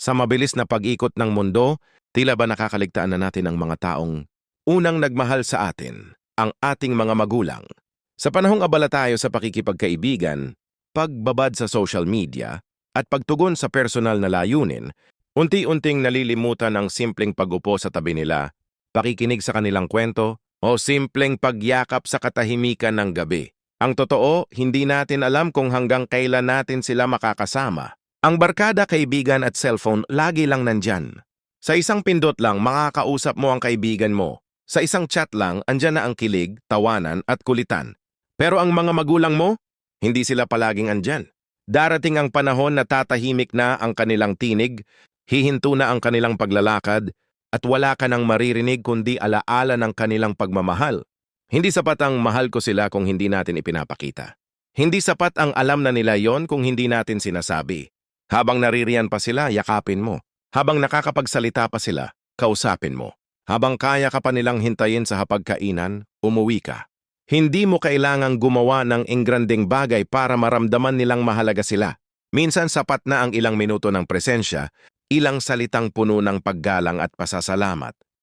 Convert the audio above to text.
Sa mabilis na pag-ikot ng mundo, tila ba nakakaligtaan na natin ang mga taong unang nagmahal sa atin, ang ating mga magulang. Sa panahong abala tayo sa pakikipagkaibigan, pagbabad sa social media, at pagtugon sa personal na layunin, unti-unting nalilimutan ang simpleng pag-upo sa tabi nila, pakikinig sa kanilang kwento, o simpleng pagyakap sa katahimikan ng gabi. Ang totoo, hindi natin alam kung hanggang kailan natin sila makakasama. Ang barkada, kaibigan at cellphone lagi lang nandyan. Sa isang pindot lang, makakausap mo ang kaibigan mo. Sa isang chat lang, andyan na ang kilig, tawanan at kulitan. Pero ang mga magulang mo, hindi sila palaging andyan. Darating ang panahon na tatahimik na ang kanilang tinig, hihinto na ang kanilang paglalakad, at wala ka nang maririnig kundi alaala ng kanilang pagmamahal. Hindi sapat ang mahal ko sila kung hindi natin ipinapakita. Hindi sapat ang alam na nila yon kung hindi natin sinasabi. Habang naririyan pa sila, yakapin mo. Habang nakakapagsalita pa sila, kausapin mo. Habang kaya ka pa nilang hintayin sa hapagkainan, umuwi ka. Hindi mo kailangang gumawa ng engranding bagay para maramdaman nilang mahalaga sila. Minsan sapat na ang ilang minuto ng presensya, ilang salitang puno ng paggalang at pasasalamat.